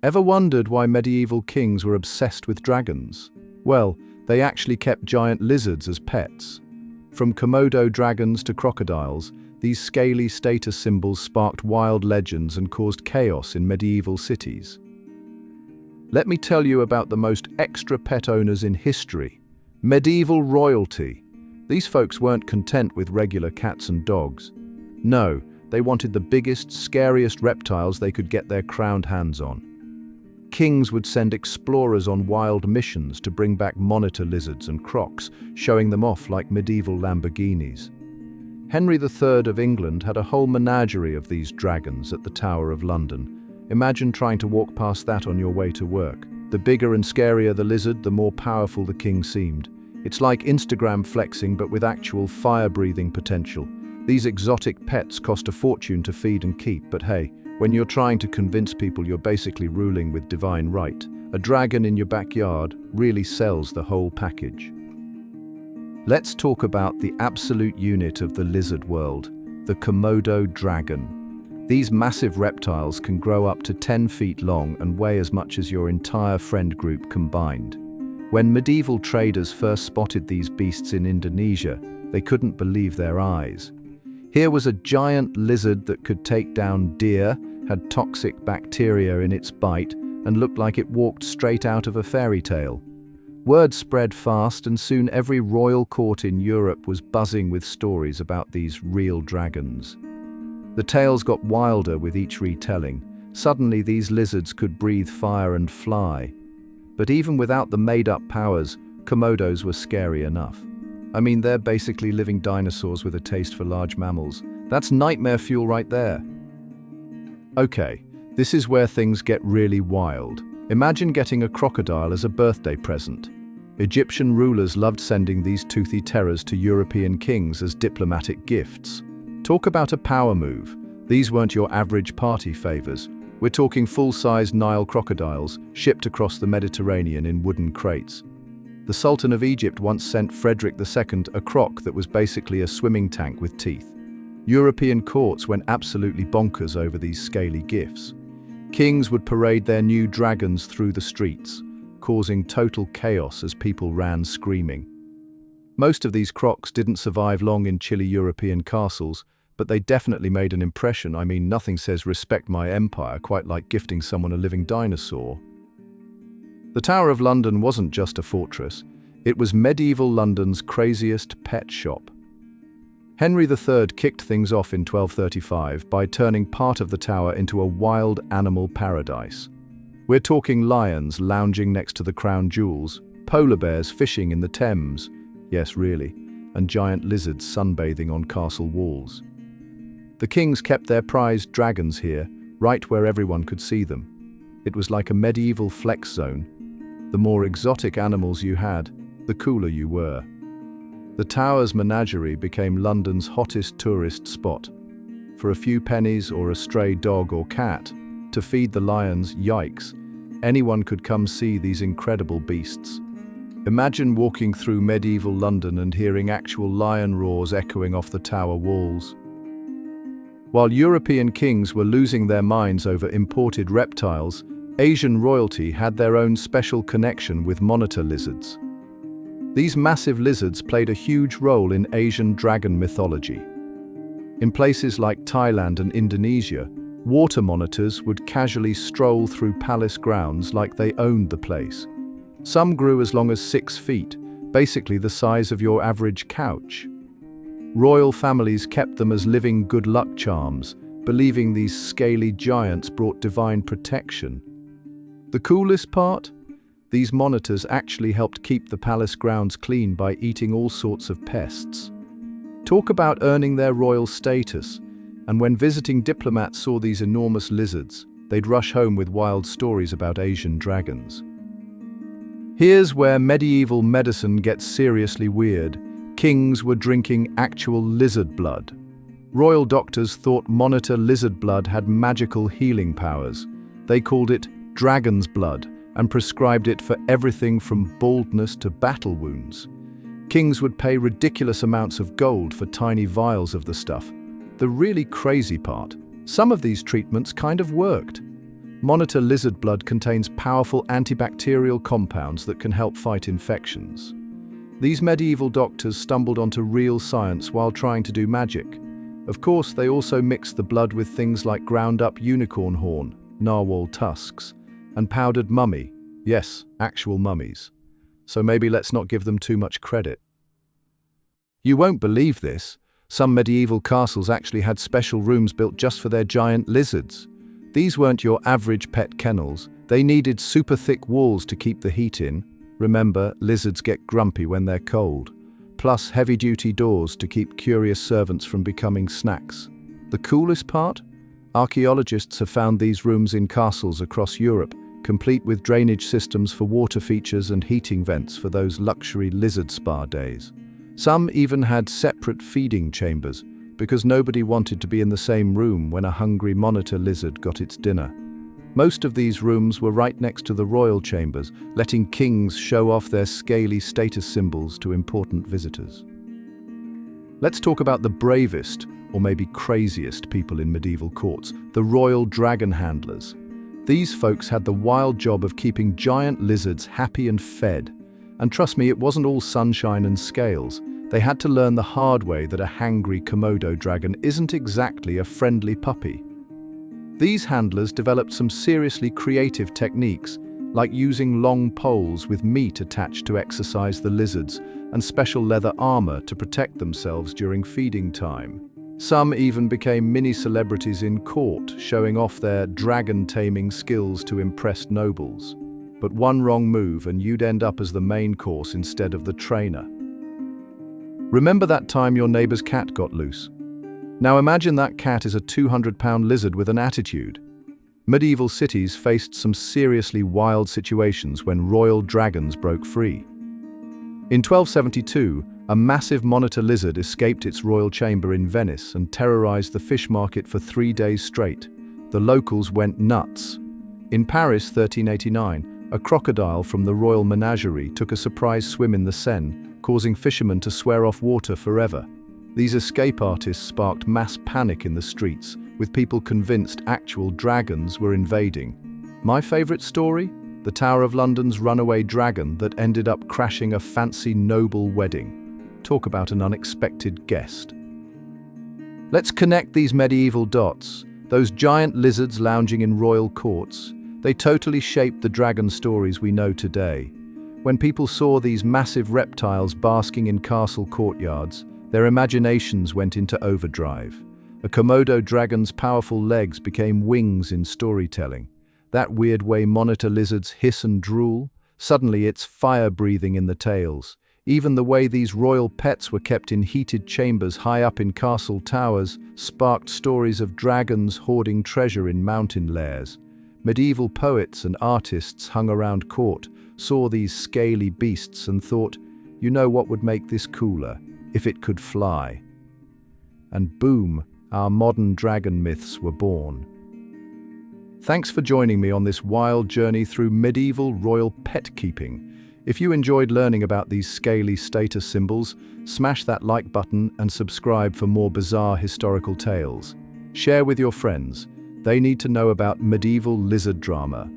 Ever wondered why medieval kings were obsessed with dragons? Well, they actually kept giant lizards as pets. From Komodo dragons to crocodiles, these scaly status symbols sparked wild legends and caused chaos in medieval cities. Let me tell you about the most extra pet owners in history: medieval royalty. These folks weren't content with regular cats and dogs. No, they wanted the biggest, scariest reptiles they could get their crowned hands on. Kings would send explorers on wild missions to bring back monitor lizards and crocs, showing them off like medieval Lamborghinis. Henry III of England had a whole menagerie of these dragons at the Tower of London. Imagine trying to walk past that on your way to work. The bigger and scarier the lizard, the more powerful the king seemed. It's like Instagram flexing, but with actual fire-breathing potential. These exotic pets cost a fortune to feed and keep, but hey, when you're trying to convince people you're basically ruling with divine right, a dragon in your backyard really sells the whole package. Let's talk about the absolute unit of the lizard world, the Komodo dragon. These massive reptiles can grow up to 10 feet long and weigh as much as your entire friend group combined. When medieval traders first spotted these beasts in Indonesia, they couldn't believe their eyes. Here was a giant lizard that could take down deer, had toxic bacteria in its bite, and looked like it walked straight out of a fairy tale. Word spread fast, and soon every royal court in Europe was buzzing with stories about these real dragons. The tales got wilder with each retelling. Suddenly these lizards could breathe fire and fly. But even without the made-up powers, Komodos were scary enough. I mean, they're basically living dinosaurs with a taste for large mammals. That's nightmare fuel right there. Okay, this is where things get really wild. Imagine getting a crocodile as a birthday present. Egyptian rulers loved sending these toothy terrors to European kings as diplomatic gifts. Talk about a power move. These weren't your average party favors. We're talking full-sized Nile crocodiles shipped across the Mediterranean in wooden crates. The Sultan of Egypt once sent Frederick II a croc that was basically a swimming tank with teeth. European courts went absolutely bonkers over these scaly gifts. Kings would parade their new dragons through the streets, causing total chaos as people ran screaming. Most of these crocs didn't survive long in chilly European castles, but they definitely made an impression. I mean, nothing says respect my empire quite like gifting someone a living dinosaur. The Tower of London wasn't just a fortress, it was medieval London's craziest pet shop. Henry III kicked things off in 1235 by turning part of the tower into a wild animal paradise. We're talking lions lounging next to the crown jewels, polar bears fishing in the Thames, yes really, and giant lizards sunbathing on castle walls. The kings kept their prized dragons here, right where everyone could see them. It was like a medieval flex zone. The more exotic animals you had, the cooler you were. The tower's menagerie became London's hottest tourist spot. For a few pennies or a stray dog or cat, to feed the lions, yikes, anyone could come see these incredible beasts. Imagine walking through medieval London and hearing actual lion roars echoing off the tower walls. While European kings were losing their minds over imported reptiles, Asian royalty had their own special connection with monitor lizards. These massive lizards played a huge role in Asian dragon mythology. In places like Thailand and Indonesia, water monitors would casually stroll through palace grounds like they owned the place. Some grew as long as 6 feet, basically the size of your average couch. Royal families kept them as living good luck charms, believing these scaly giants brought divine protection. The coolest part? These monitors actually helped keep the palace grounds clean by eating all sorts of pests. Talk about earning their royal status, and when visiting diplomats saw these enormous lizards, they'd rush home with wild stories about Asian dragons. Here's where medieval medicine gets seriously weird. Kings were drinking actual lizard blood. Royal doctors thought monitor lizard blood had magical healing powers. They called it dragon's blood and prescribed it for everything from baldness to battle wounds. Kings would pay ridiculous amounts of gold for tiny vials of the stuff. The really crazy part, some of these treatments kind of worked. Monitor lizard blood contains powerful antibacterial compounds that can help fight infections. These medieval doctors stumbled onto real science while trying to do magic. Of course, they also mixed the blood with things like ground-up unicorn horn, narwhal tusks, and powdered mummy. Yes, actual mummies. So maybe let's not give them too much credit. You won't believe this. Some medieval castles actually had special rooms built just for their giant lizards. These weren't your average pet kennels. They needed super thick walls to keep the heat in. Remember, lizards get grumpy when they're cold. Plus heavy-duty doors to keep curious servants from becoming snacks. The coolest part? Archaeologists have found these rooms in castles across Europe, complete with drainage systems for water features and heating vents for those luxury lizard spa days. Some even had separate feeding chambers, because nobody wanted to be in the same room when a hungry monitor lizard got its dinner. Most of these rooms were right next to the royal chambers, letting kings show off their scaly status symbols to important visitors. Let's talk about the bravest, or maybe craziest people in medieval courts, the royal dragon handlers. These folks had the wild job of keeping giant lizards happy and fed. And trust me, it wasn't all sunshine and scales. They had to learn the hard way that a hangry Komodo dragon isn't exactly a friendly puppy. These handlers developed some seriously creative techniques, like using long poles with meat attached to exercise the lizards and special leather armor to protect themselves during feeding time. Some even became mini-celebrities in court, showing off their dragon-taming skills to impress nobles. But one wrong move and you'd end up as the main course instead of the trainer. Remember that time your neighbor's cat got loose? Now imagine that cat is a 200-pound lizard with an attitude. Medieval cities faced some seriously wild situations when royal dragons broke free. In 1272, a massive monitor lizard escaped its royal chamber in Venice and terrorized the fish market for 3 days straight. The locals went nuts. In Paris, 1389, a crocodile from the royal menagerie took a surprise swim in the Seine, causing fishermen to swear off water forever. These escape artists sparked mass panic in the streets, with people convinced actual dragons were invading. My favorite story? The Tower of London's runaway dragon that ended up crashing a fancy noble wedding. Talk about an unexpected guest. Let's connect these medieval dots. Those giant lizards lounging in royal courts, they totally shaped the dragon stories we know today. When people saw these massive reptiles basking in castle courtyards, their imaginations went into overdrive. A Komodo dragon's powerful legs became wings in storytelling. That weird way monitor lizards hiss and drool, suddenly it's fire-breathing in the tales. Even the way these royal pets were kept in heated chambers high up in castle towers sparked stories of dragons hoarding treasure in mountain lairs. Medieval poets and artists hung around court, saw these scaly beasts and thought, you know what would make this cooler? If it could fly. And boom, our modern dragon myths were born. Thanks for joining me on this wild journey through medieval royal pet keeping. If you enjoyed learning about these scaly status symbols, smash that like button and subscribe for more bizarre historical tales. Share with your friends. They need to know about medieval lizard drama.